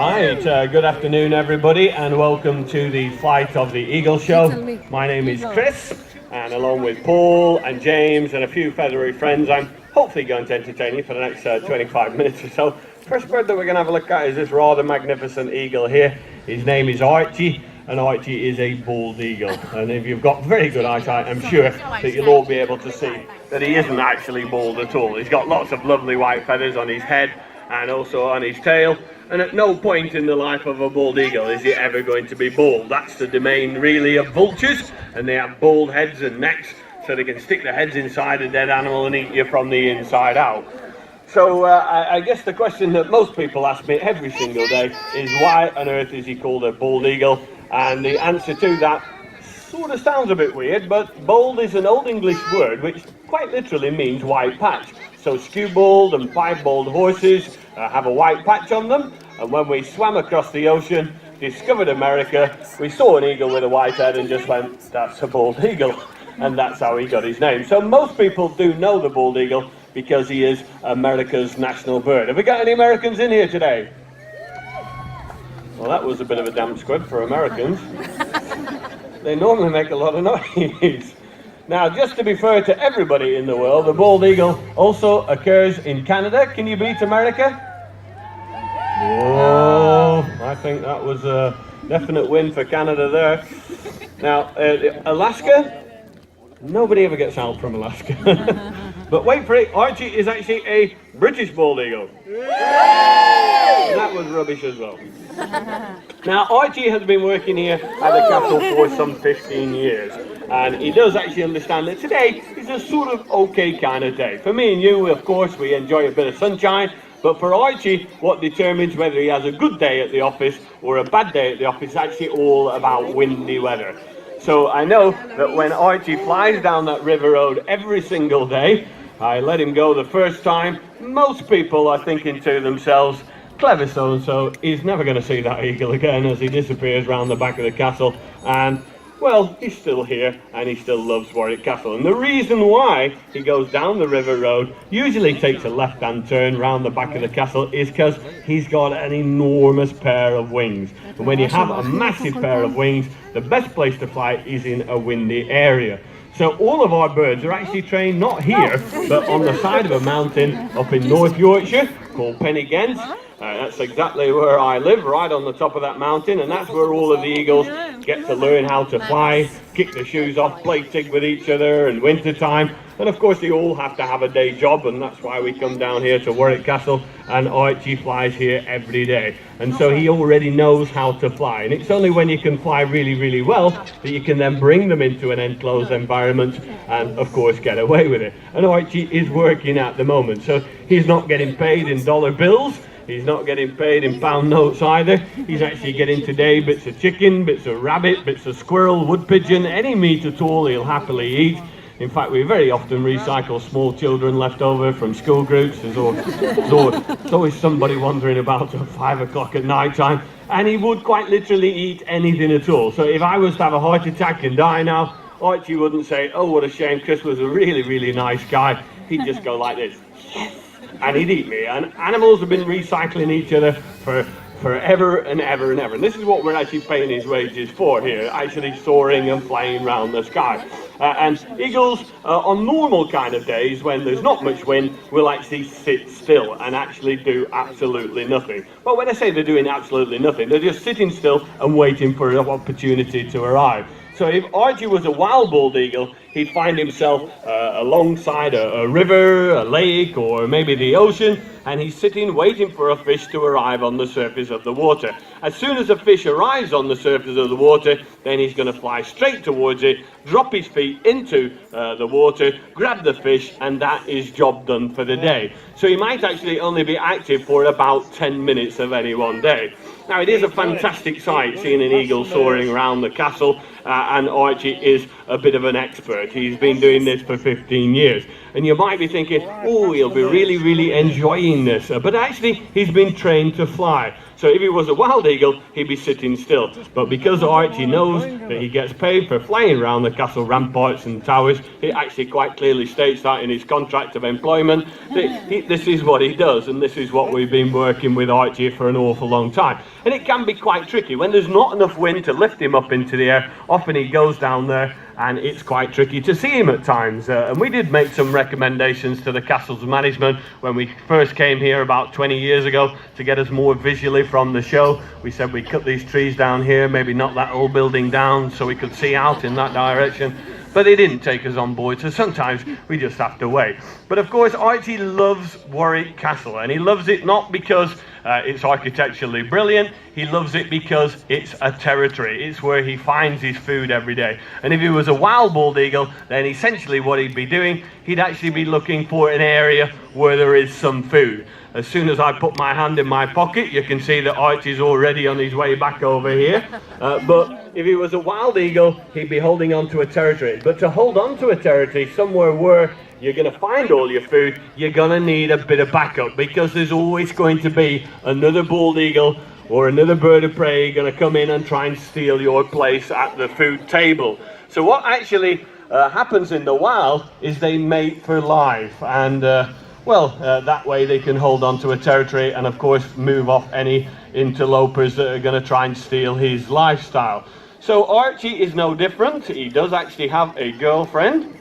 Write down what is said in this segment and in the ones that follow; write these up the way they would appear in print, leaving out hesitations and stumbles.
Right, good afternoon everybody and welcome to the Flight of the Eagle show. My name is Chris and along with Paul and James and a few feathery friends I'm hopefully going to entertain you for the next 25 minutes or so. First bird that we're going to have a look at is this rather magnificent eagle here. His name is Archie and Archie is a bald eagle, and if you've got very good eyesight I'm sure that you'll all be able to see that he isn't actually bald at all. He's got lots of lovely white feathers on his head and also on his tail. And at no point in the life of a bald eagle is he ever going to be bald. That's the domain really of vultures, and they have bald heads and necks so they can stick their heads inside a dead animal and eat you from the inside out. So I guess the question that most people ask me every single day is why on earth is he called a bald eagle? And the answer to that sort of sounds a bit weird, but bald is an Old English word which quite literally means white patch. So skewbald and piebald horses have a white patch on them, and when we swam across the ocean, discovered America, we saw an eagle with a white head and just went, that's a bald eagle, and that's how he got his name. So most people do know the bald eagle because he is America's national bird. Have we got any Americans in here today? Well, that was a bit of a damp squib for Americans. They normally make a lot of noise. Now, just to be fair to everybody in the world, the bald eagle also occurs in Canada. Can you beat America? Whoa, I think that was a definite win for Canada there. Now, Alaska, nobody ever gets out from Alaska. But wait for it, Archie is actually a British bald eagle. And that was rubbish as well. Now, Archie has been working here at the castle for some 15 years. And he does actually understand that today is a sort of okay kind of day. For me and you, of course, we enjoy a bit of sunshine. But for Archie, what determines whether he has a good day at the office or a bad day at the office is actually all about windy weather. So I know that when Archie flies down that river road every single day, I let him go the first time, most people are thinking to themselves, clever so-and-so, he's never going to see that eagle again as he disappears round the back of the castle. And well, he's still here and he still loves Warwick Castle. And the reason why he goes down the river road, usually takes a left-hand turn round the back of the castle, is because he's got an enormous pair of wings. And when you have a massive pair of wings, the best place to fly is in a windy area. So all of our birds are actually trained not here, but on the side of a mountain up in North Yorkshire called Pennygent. That's exactly where I live, right on the top of that mountain, and that's where all of the eagles get to learn how to fly, kick their shoes off, play tig with each other in winter time. And of course they all have to have a day job, and that's why we come down here to Warwick Castle, and Archie flies here every day. And so he already knows how to fly, and it's only when you can fly really, really well that you can then bring them into an enclosed environment and of course get away with it. And Archie is working at the moment, so he's not getting paid in dollar bills. He's not getting paid in pound notes either. He's actually getting today bits of chicken, bits of rabbit, bits of squirrel, wood pigeon, any meat at all he'll happily eat. In fact, we very often recycle small children left over from school groups. There's always somebody wandering about at 5 o'clock at night time, and he would quite literally eat anything at all. So if I was to have a heart attack and die now, Archie wouldn't say, oh, what a shame, Chris was a really, really nice guy. He'd just go like this, yes, and he'd eat me. And animals have been recycling each other for forever and ever and ever. And this is what we're actually paying his wages for here, actually soaring and flying around the sky. And eagles, on normal kind of days, when there's not much wind, will actually sit still and actually do absolutely nothing. But when I say they're doing absolutely nothing, they're just sitting still and waiting for an opportunity to arrive. So if Archie was a wild bald eagle, he'd find himself alongside a river, a lake, or maybe the ocean, and he's sitting waiting for a fish to arrive on the surface of the water. As soon as a fish arrives on the surface of the water, then he's going to fly straight towards it, drop his feet into the water, grab the fish, and that is job done for the day. So he might actually only be active for about 10 minutes of any one day. Now, it is a fantastic sight seeing an eagle soaring around the castle, and Archie is a bit of an expert. He's been doing this for 15 years. And you might be thinking, oh, he'll be really, really enjoying this. But actually, he's been trained to fly. So if he was a wild eagle, he'd be sitting still. But because Archie knows that he gets paid for flying around the castle ramparts and towers, it actually quite clearly states that in his contract of employment. This is what he does, and this is what we've been working with Archie for an awful long time. And it can be quite tricky. When there's not enough wind to lift him up into the air, often he goes down there, and it's quite tricky to see him at times. And we did make some recommendations to the castle's management when we first came here about 20 years ago to get us more visually from the show. We said we cut these trees down here, maybe knock that old building down so we could see out in that direction. But they didn't take us on board, so sometimes we just have to wait. But of course, Archie loves Warwick Castle, and he loves it not because it's architecturally brilliant. He loves it because it's a territory. It's where he finds his food every day. And if he was a wild bald eagle, then essentially what he'd be doing, he'd actually be looking for an area where there is some food. As soon as I put my hand in my pocket, you can see that Archie's already on his way back over here. But if he was a wild eagle, he'd be holding on to a territory. But to hold on to a territory somewhere where you're going to find all your food, you're going to need a bit of backup, because there's always going to be another bald eagle or another bird of prey going to come in and try and steal your place at the food table. So what actually happens in the wild is they mate for life, and that way they can hold on to a territory and of course move off any interlopers that are going to try and steal his lifestyle. So Archie is no different. He does actually have a girlfriend.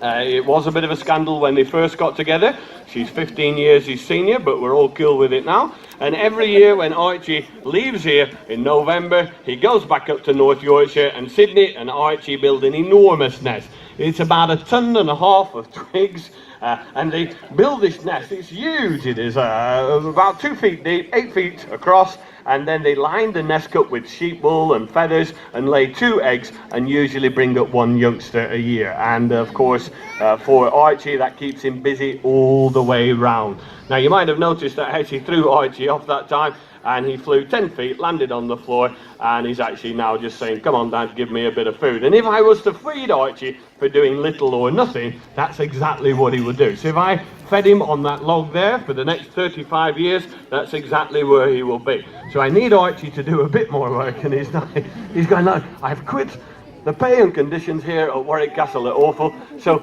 It was a bit of a scandal when they first got together. She's 15 years his senior, but we're all cool with it now. And every year when Archie leaves here in November, he goes back up to North Yorkshire, and Sydney and Archie build an enormous nest. It's about 1.5 tons of twigs, and they build this nest. It's huge. It is about 2 feet deep, 8 feet across, and then they line the nest up with sheep wool and feathers and lay 2 eggs and usually bring up 1 youngster a year. And of course, for Archie, that keeps him busy all the way round. Now you might have noticed that I actually threw Archie off that time, and he flew 10 feet, landed on the floor, and he's actually now just saying, come on Dad, give me a bit of food. And if I was to feed Archie for doing little or nothing, that's exactly what he would do. So if I fed him on that log there for the next 35 years, that's exactly where he will be. So I need Archie to do a bit more work, and he's going, no, I've quit. The pay and conditions here at Warwick Castle are awful. So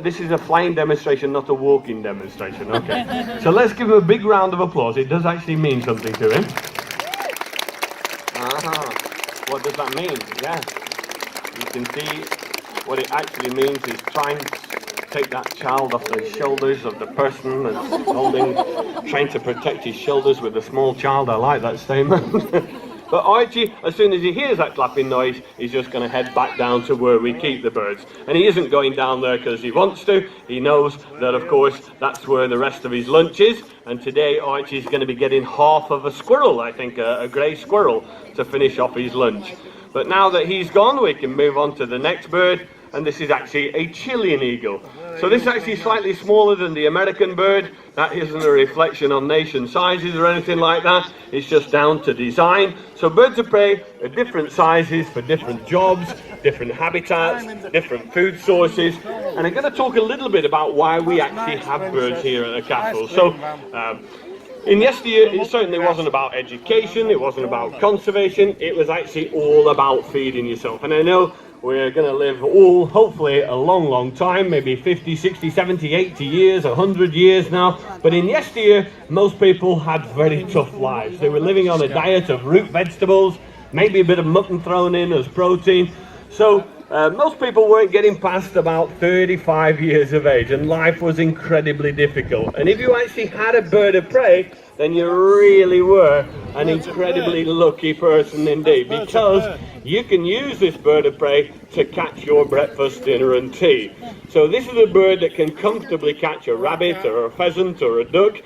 this is a flying demonstration, not a walking demonstration. Okay. So let's give him a big round of applause. It does actually mean something to him. What does that mean? Yes. You can see what it actually means is trying to take that child off the shoulders of the person and trying to protect his shoulders with a small child. I like that statement. But Archie, as soon as he hears that clapping noise, he's just going to head back down to where we keep the birds. And he isn't going down there because he wants to. He knows that, of course, that's where the rest of his lunch is. And today, Archie's going to be getting half of a squirrel, I think, a grey squirrel, to finish off his lunch. But now that he's gone, we can move on to the next bird. And this is actually a Chilean eagle. So this is actually slightly smaller than the American bird. That isn't a reflection on nation sizes or anything like that. It's just down to design. So birds of prey are different sizes for different jobs, different habitats, different food sources. And I'm going to talk a little bit about why we actually have birds here at the castle. So in yesteryear, it certainly wasn't about education, it wasn't about conservation, it was actually all about feeding yourself. And I know we're going to live all, hopefully, a long time, maybe 50, 60, 70, 80 years, 100 years now. But in yesteryear, most people had very tough lives. They were living on a diet of root vegetables, maybe a bit of mutton thrown in as protein. So most people weren't getting past about 35 years of age, and life was incredibly difficult. And if you actually had a bird of prey, then you really were an incredibly lucky person indeed, because you can use this bird of prey to catch your breakfast, dinner and tea. So this is a bird that can comfortably catch a rabbit or a pheasant or a duck.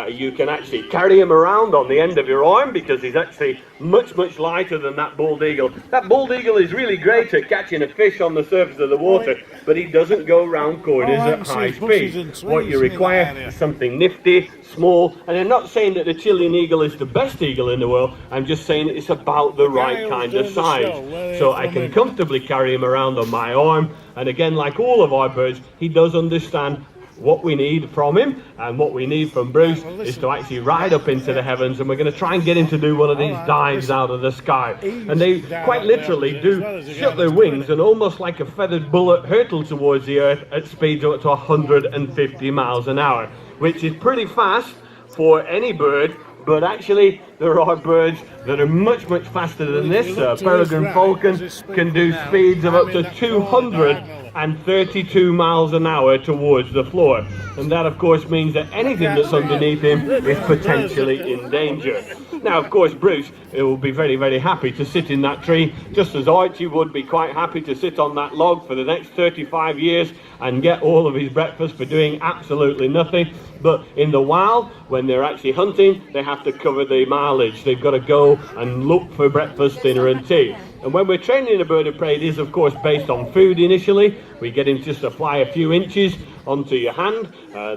You can actually carry him around on the end of your arm because he's actually much lighter than that bald eagle. That bald eagle is really great at catching a fish on the surface of the water, but he doesn't go round corners at high speed. What you require is something nifty, small, and I'm not saying that the Chilean eagle is the best eagle in the world, I'm just saying it's about the right kind of size. So I can comfortably carry him around on my arm, and again, like all of our birds, he does understand what we need from him and what we need from Bruce is to actually ride up into the heavens, and we're going to try and get him to do one of these dives out of the sky. And they quite literally do shut their wings and almost like a feathered bullet hurtle towards the earth at speeds up to 150 miles an hour, which is pretty fast for any bird. But actually, there are birds that are much faster than this. Peregrine falcon can do speeds of up to 232 miles an hour towards the floor. And that, of course, means that anything that's underneath him is potentially in danger. Now, of course, Bruce will be very happy to sit in that tree, just as Archie would be quite happy to sit on that log for the next 35 years and get all of his breakfast for doing absolutely nothing. But in the wild, when they're actually hunting, they have to cover the mileage. They've got to go and look for breakfast, dinner and tea. And when we're training a bird of prey, it is of course based on food initially. We get him just to fly a few inches onto your hand,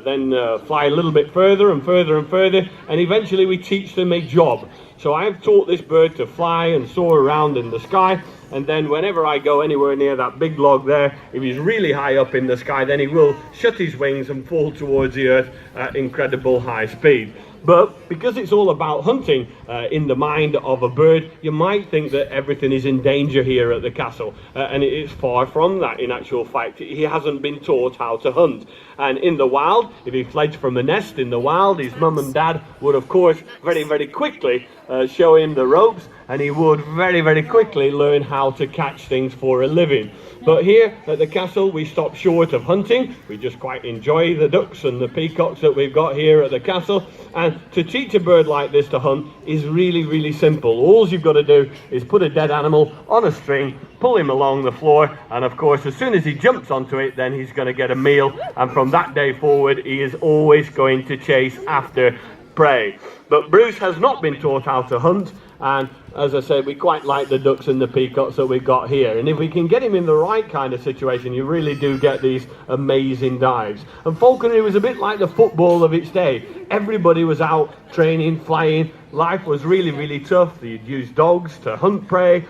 then fly a little bit further and further and further, and eventually we teach them a job. So I've taught this bird to fly and soar around in the sky, and then whenever I go anywhere near that big log there, if he's really high up in the sky, then he will shut his wings and fall towards the earth at incredible high speed. But because it's all about hunting in the mind of a bird, you might think that everything is in danger here at the castle. And it's far from that in actual fact. He hasn't been taught how to hunt. And in the wild, if he fledged from a nest in the wild, his mum and dad would of course very quickly show him the ropes, and he would very quickly learn how to catch things for a living. But here at the castle, we stop short of hunting. We just quite enjoy the ducks and the peacocks that we've got here at the castle. And to teach a bird like this to hunt is really simple. All you've got to do is put a dead animal on a string, pull him along the floor, and of course as soon as he jumps onto it, then he's going to get a meal, and from that day forward he is always going to chase after prey. But Bruce has not been taught how to hunt, and as I said, we quite like the ducks and the peacocks that we've got here. And if we can get him in the right kind of situation, you really do get these amazing dives. And falconry was a bit like the football of its day. Everybody was out training, flying. Life was really tough. You'd use dogs to hunt prey,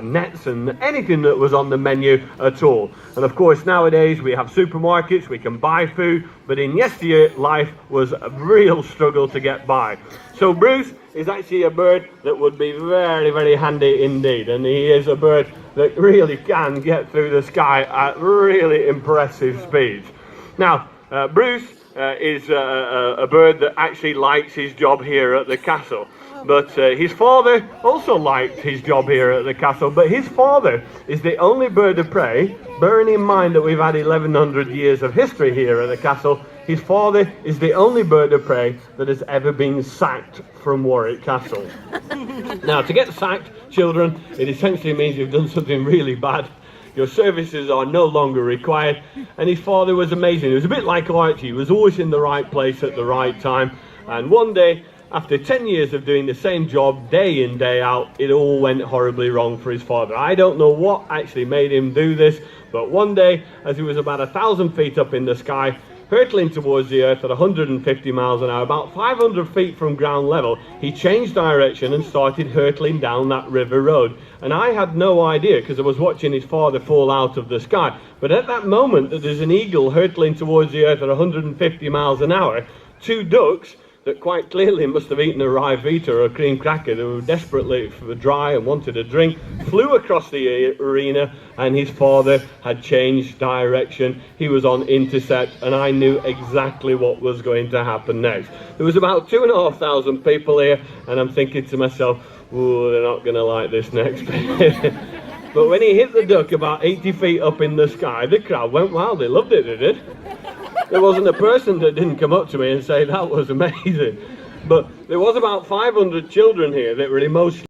nets and anything that was on the menu at all. And of course nowadays we have supermarkets, we can buy food, but in yesteryear life was a real struggle to get by. So Bruce is actually a bird that would be very handy indeed, and he is a bird that really can get through the sky at really impressive speeds. Now Bruce is a bird that actually likes his job here at the castle, but his father also liked his job here at the castle, but his father is the only bird of prey, bearing in mind that we've had 1100 years of history here at the castle. His father is the only bird of prey that has ever been sacked from Warwick Castle. Now, to get sacked, children, it essentially means you've done something really bad. Your services are no longer required. And his father was amazing. He was a bit like Archie. He was always in the right place at the right time. And one day, after 10 years of doing the same job day in, day out, it all went horribly wrong for his father. I don't know what actually made him do this, but one day, as he was about 1,000 feet up in the sky, hurtling towards the earth at 150 miles an hour, about 500 feet from ground level, he changed direction and started hurtling down that river road. And I had no idea, because I was watching his father fall out of the sky. But at that moment that there's an eagle hurtling towards the earth at 150 miles an hour, two ducks that quite clearly must have eaten a rye vita or a cream cracker, they were desperately dry and wanted a drink, flew across the arena, and his father had changed direction. He was on intercept, and I knew exactly what was going to happen next. There was about 2,500 people here, and I'm thinking to myself, oh, they're not going to like this next bit. But when he hit the duck about 80 feet up in the sky, the crowd went wild. They loved it, they did. There wasn't a person that didn't come up to me and say that was amazing. But there was about 500 children here that were emotionally